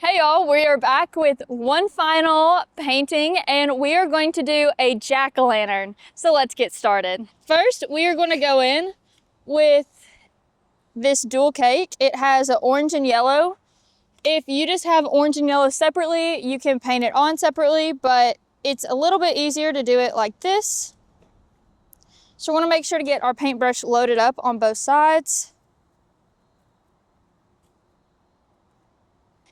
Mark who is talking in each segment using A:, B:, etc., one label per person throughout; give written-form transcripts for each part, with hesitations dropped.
A: Hey y'all, we are back with one final painting and we are going to do a jack-o'-lantern. So let's get started. First, we are going to go in with this dual cake. It has an orange and yellow. If you just have orange and yellow separately, you can paint it on separately, but it's a little bit easier to do it like this. So we're going to make sure to get our paintbrush loaded up on both sides.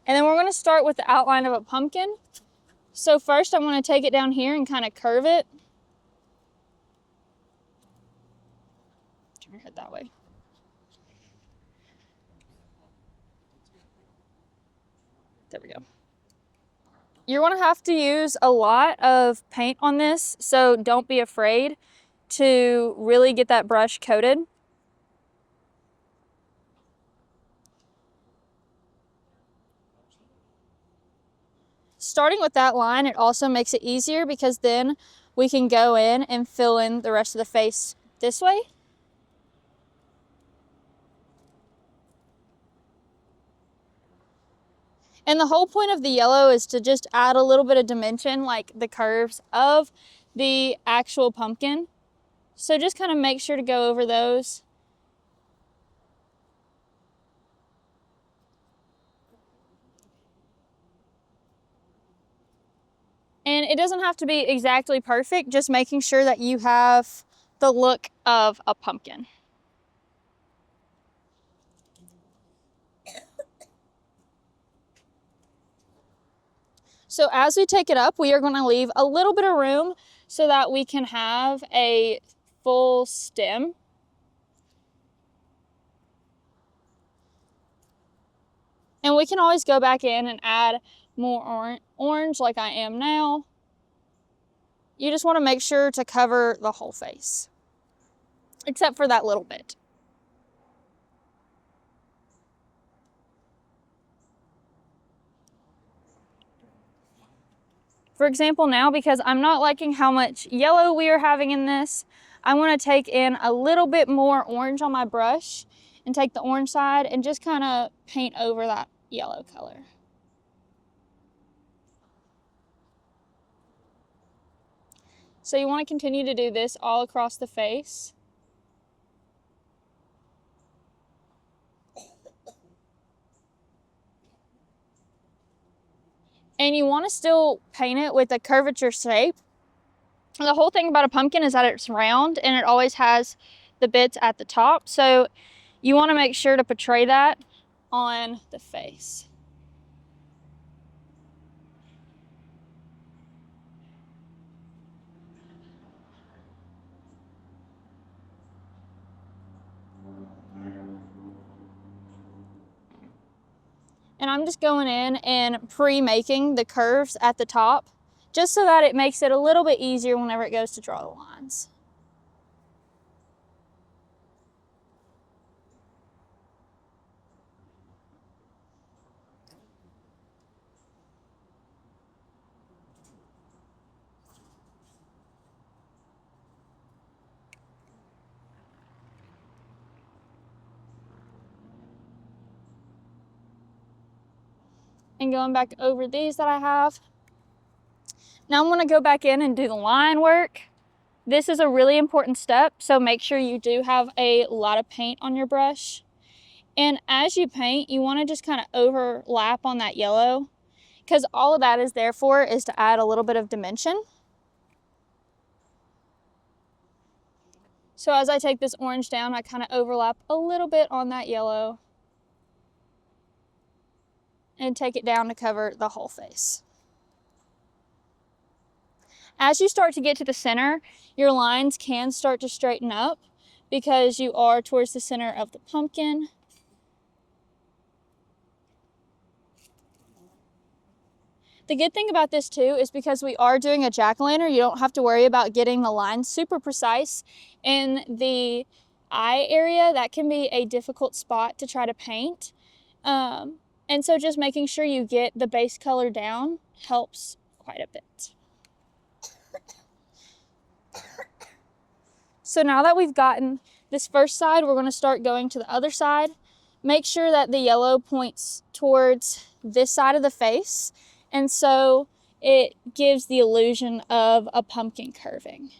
A: And then we're going to start with the outline of a pumpkin. So first I'm going to take it down here and kind of curve it. Turn your head that way. There we go. You're going to have to use a lot of paint on this, so don't be afraid to really get that brush coated. Starting with that line, it also makes it easier because then we can go in and fill in the rest of the face this way. And the whole point of the yellow is to just add a little bit of dimension, like the curves of the actual pumpkin. So just kind of make sure to go over those. And it doesn't have to be exactly perfect, just making sure that you have the look of a pumpkin. So as we take it up, we are going to leave a little bit of room so that we can have a full stem. And we can always go back in and add more orange like I am now. You just want to make sure to cover the whole face, except for that little bit. For example, now, because I'm not liking how much yellow we are having in this, I want to take in a little bit more orange on my brush and take the orange side and just kind of paint over that yellow color. So you want to continue to do this all across the face. And you want to still paint it with a curvature shape. The whole thing about a pumpkin is that it's round and it always has the bits at the top. So you want to make sure to portray that on the face. And I'm just going in and pre-making the curves at the top, just so that it makes it a little bit easier whenever it goes to draw the lines. And going back over these that I have. Now I'm going to go back in and do the line work. This is a really important step, so make sure you do have a lot of paint on your brush. And as you paint, you want to just kind of overlap on that yellow, because all of that is there for is to add a little bit of dimension. So as I take this orange down, I kind of overlap a little bit on that yellow and take it down to cover the whole face. As you start to get to the center, your lines can start to straighten up because you are towards the center of the pumpkin. The good thing about this too is because we are doing a jack-o'-lantern, you don't have to worry about getting the lines super precise. In the eye area, that can be a difficult spot to try to paint. And so just making sure you get the base color down helps quite a bit. So now that we've gotten this first side, we're going to start going to the other side. Make sure that the yellow points towards this side of the face, and so it gives the illusion of a pumpkin curving.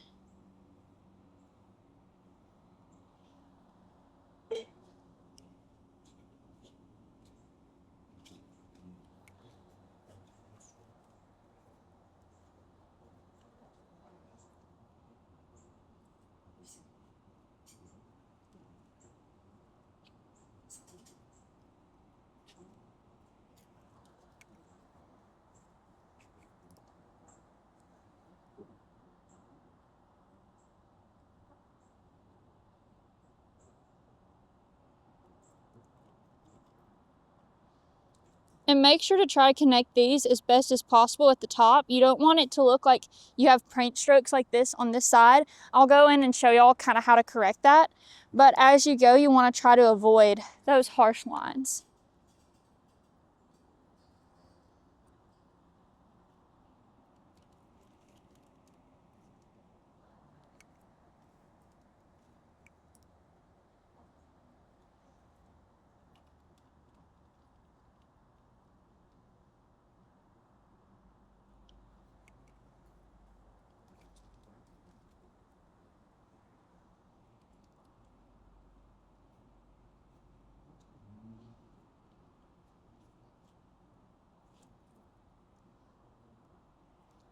A: And make sure to try to connect these as best as possible at the top. You don't want it to look like you have paint strokes like this on this side. I'll go in and show y'all kind of how to correct that. But as you go, you want to try to avoid those harsh lines.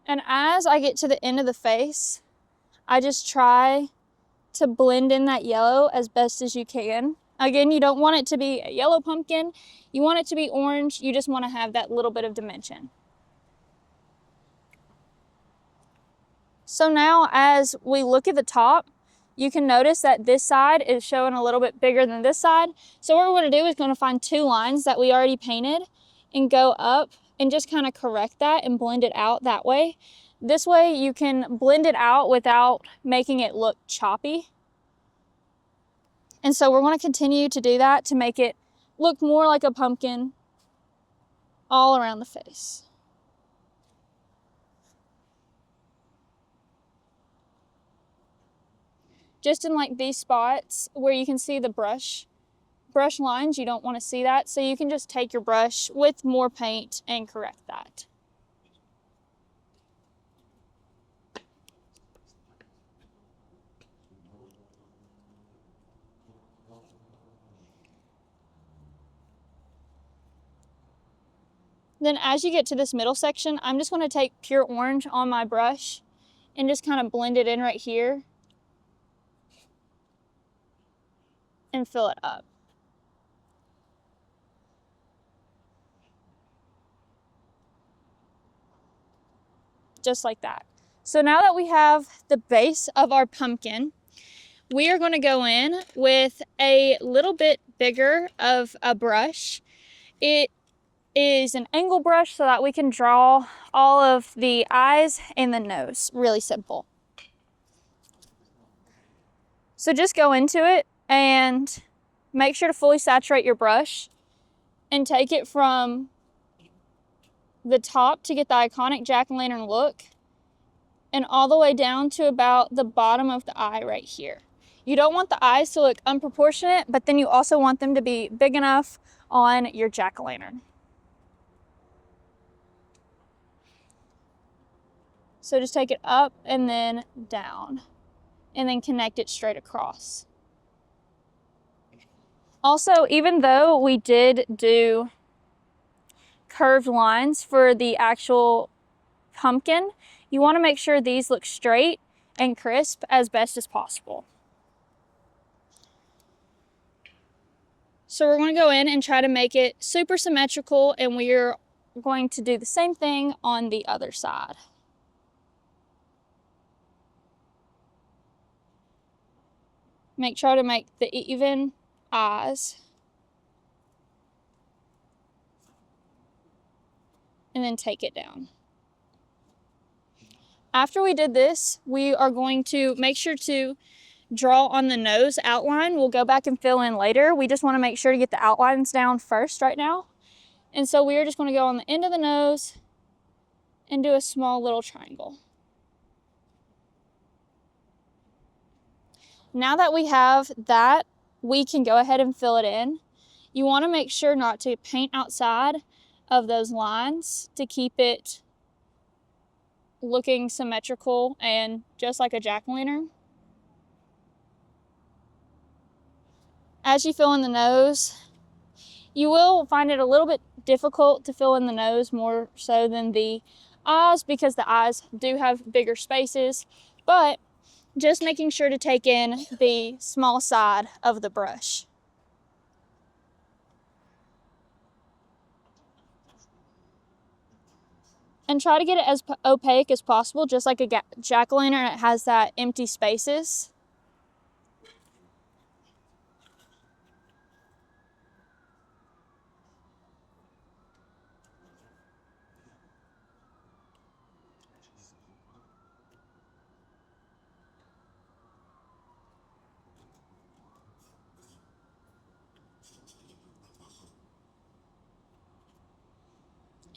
A: And as I get to the end of the face, I just try to blend in that yellow as best as you can. Again, you don't want it to be a yellow pumpkin. You want it to be orange. You just want to have that little bit of dimension. So now as we look at the top, you can notice that this side is showing a little bit bigger than this side. So what we're going to do is going to find two lines that we already painted and go up and just kind of correct that and blend it out that way. This way you can blend it out without making it look choppy. And so we're going to continue to do that to make it look more like a pumpkin all around the face. Just in like these spots where you can see the brush lines, you don't want to see that. So you can just take your brush with more paint and correct that. Then as you get to this middle section, I'm just going to take pure orange on my brush and just kind of blend it in right here and fill it up. Just like that. So now that we have the base of our pumpkin, we are going to go in with a little bit bigger of a brush. It is an angle brush so that we can draw all of the eyes and the nose. Really simple. So just go into it and make sure to fully saturate your brush and take it from the top to get the iconic jack-o'-lantern look and all the way down to about the bottom of the eye right here. You don't want the eyes to look unproportionate, but then you also want them to be big enough on your jack-o'-lantern. So just take it up and then down, and then connect it straight across. Also, even though we did do curved lines for the actual pumpkin, you want to make sure these look straight and crisp as best as possible. So we're going to go in and try to make it super symmetrical, and we're going to do the same thing on the other side. Make sure to make the even eyes. And then take it down. After we did this, we are going to make sure to draw on the nose outline. We'll go back and fill in later. We just want to make sure to get the outlines down first right now. And so we are just going to go on the end of the nose and do a small little triangle. Now that we have that, we can go ahead and fill it in. You want to make sure not to paint outside of those lines to keep it looking symmetrical and just like a jack-o'-lantern. As you fill in the nose, you will find it a little bit difficult to fill in the nose more so than the eyes because the eyes do have bigger spaces, but just making sure to take in the small side of the brush. And try to get it as opaque as possible, just like a jack-o'-lantern. It has that empty spaces.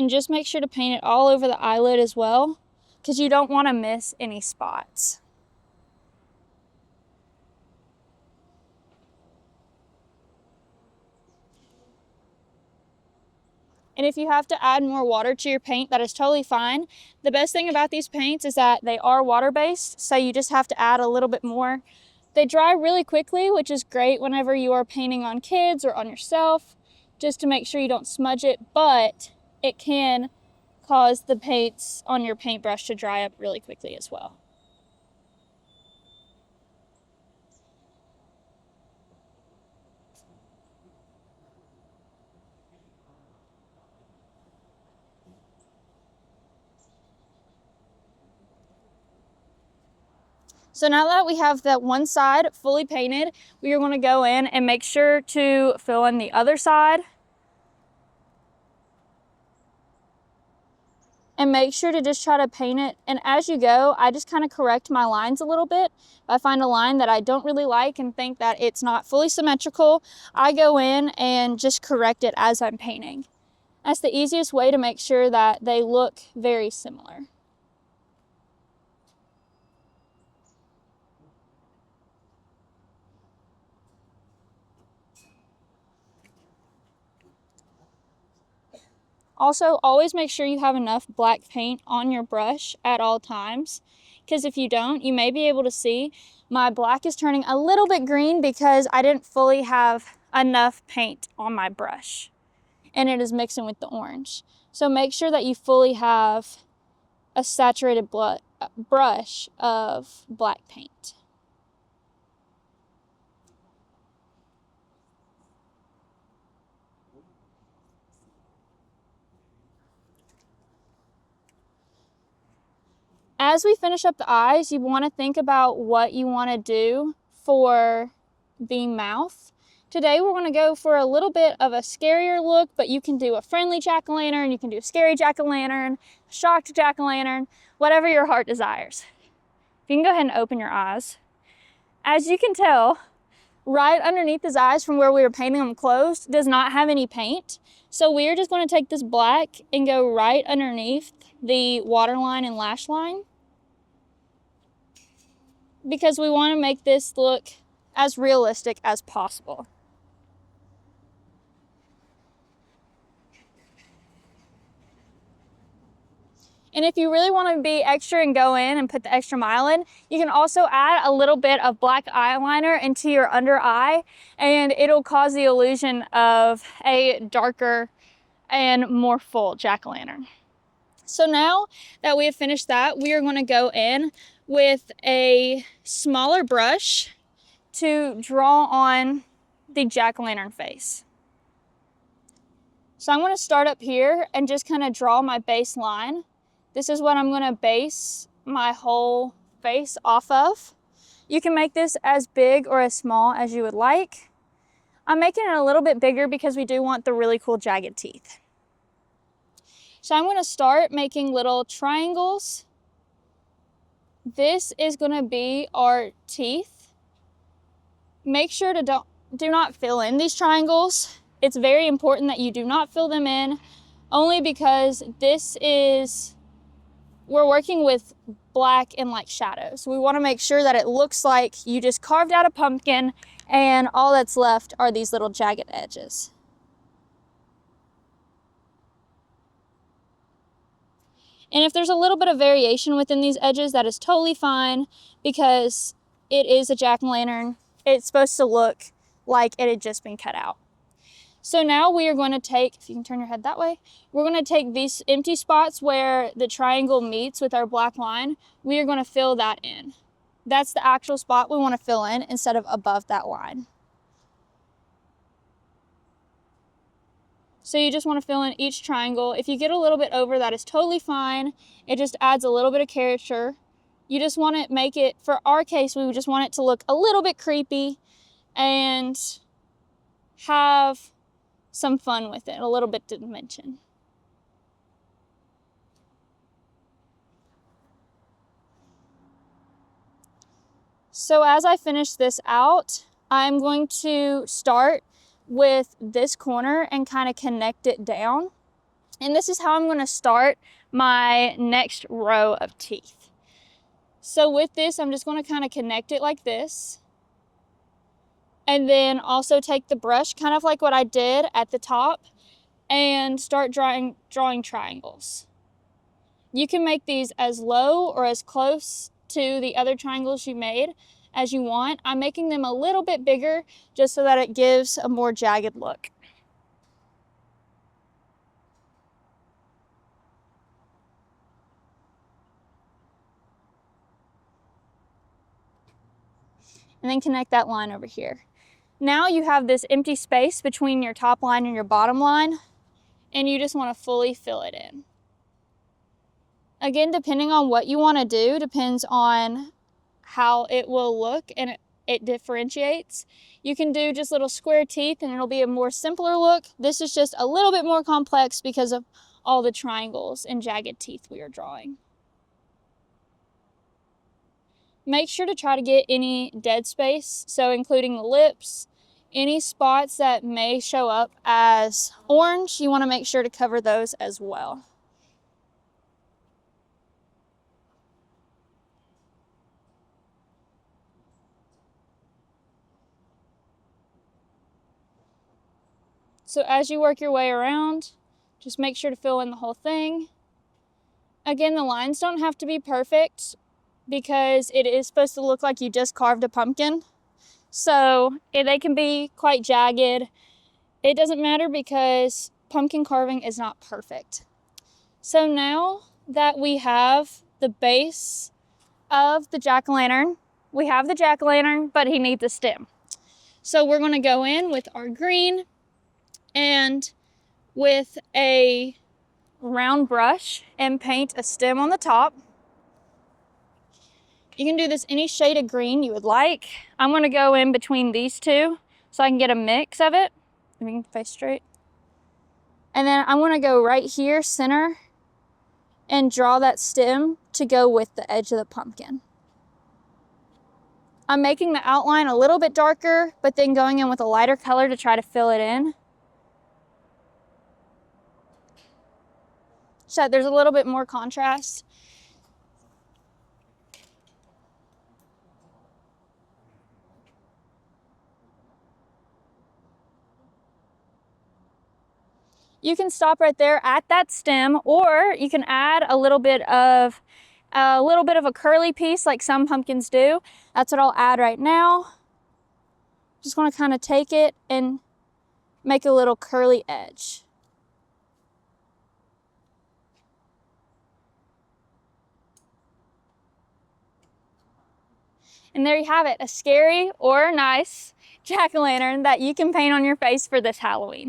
A: And just make sure to paint it all over the eyelid as well, because you don't want to miss any spots. And if you have to add more water to your paint, that is totally fine. The best thing about these paints is that they are water-based, so you just have to add a little bit more. They dry really quickly, which is great whenever you are painting on kids or on yourself, just to make sure you don't smudge it, but it can cause the paints on your paintbrush to dry up really quickly as well. So now that we have that one side fully painted, we are going to go in and make sure to fill in the other side. And make sure to just try to paint it. And as you go, I just kind of correct my lines a little bit. If I find a line that I don't really like and think that it's not fully symmetrical, I go in and just correct it as I'm painting. That's the easiest way to make sure that they look very similar. Also, always make sure you have enough black paint on your brush at all times, because if you don't, you may be able to see my black is turning a little bit green because I didn't fully have enough paint on my brush, and it is mixing with the orange. So make sure that you fully have a saturated brush of black paint. As we finish up the eyes, you want to think about what you want to do for the mouth. Today we're going to go for a little bit of a scarier look, but you can do a friendly jack-o'-lantern, you can do a scary jack-o'-lantern, shocked jack-o'-lantern, whatever your heart desires. You can go ahead and open your eyes. As you can tell, right underneath his eyes from where we were painting them closed does not have any paint. So we're just going to take this black and go right underneath the waterline and lash line, because we want to make this look as realistic as possible. And if you really want to be extra and go in and put the extra mile in, you can also add a little bit of black eyeliner into your under eye, and it'll cause the illusion of a darker and more full jack-o'-lantern. So now that we have finished that, we are going to go in with a smaller brush to draw on the jack-o'-lantern face. So I'm going to start up here and just kind of draw my base line. This is what I'm going to base my whole face off of. You can make this as big or as small as you would like. I'm making it a little bit bigger because we do want the really cool jagged teeth. So I'm going to start making little triangles. This is going to be our teeth. Make sure to do not fill in these triangles. It's very important that you do not fill them in, only because we're working with black and like shadows. We want to make sure that it looks like you just carved out a pumpkin and all that's left are these little jagged edges. And if there's a little bit of variation within these edges, that is totally fine because it is a jack-o'-lantern. It's supposed to look like it had just been cut out. So now we are going to take, if you can turn your head that way, we're going to take these empty spots where the triangle meets with our black line. We are going to fill that in. That's the actual spot we want to fill in instead of above that line. So you just want to fill in each triangle. If you get a little bit over, that is totally fine. It just adds a little bit of character. You just want to make it, for our case, we just want it to look a little bit creepy and have some fun with it, a little bit to mention. So as I finish this out, I'm going to start with this corner and kind of connect it down. And this is how I'm going to start my next row of teeth. So with this, I'm just going to kind of connect it like this. And then also take the brush, kind of like what I did at the top, and start drawing triangles. You can make these as low or as close to the other triangles you made as you want. I'm making them a little bit bigger just so that it gives a more jagged look. And then connect that line over here. Now you have this empty space between your top line and your bottom line, and you just want to fully fill it in. Again, depending on what you want to do, depends on how it will look and it differentiates. You can do just little square teeth and it'll be a more simpler look. This is just a little bit more complex because of all the triangles and jagged teeth we are drawing. Make sure to try to get any dead space, so including the lips, any spots that may show up as orange, you want to make sure to cover those as well. So as you work your way around, just make sure to fill in the whole thing. Again, the lines don't have to be perfect because it is supposed to look like you just carved a pumpkin. So they can be quite jagged. It doesn't matter because pumpkin carving is not perfect. So now that we have the base of the jack-o'-lantern, we have the jack-o'-lantern, but he needs a stem. So we're going to go in with our green and with a round brush and paint a stem on the top. You can do this any shade of green you would like. I'm going to go in between these two so I can get a mix of it. Let me face straight. And then I'm going to go right here, center, and draw that stem to go with the edge of the pumpkin. I'm making the outline a little bit darker, but then going in with a lighter color to try to fill it in. So there's a little bit more contrast. You can stop right there at that stem, or you can add a little bit of a curly piece like some pumpkins do. That's what I'll add right now. Just want to kind of take it and make a little curly edge. And there you have it, a scary or nice jack-o'-lantern that you can paint on your face for this Halloween.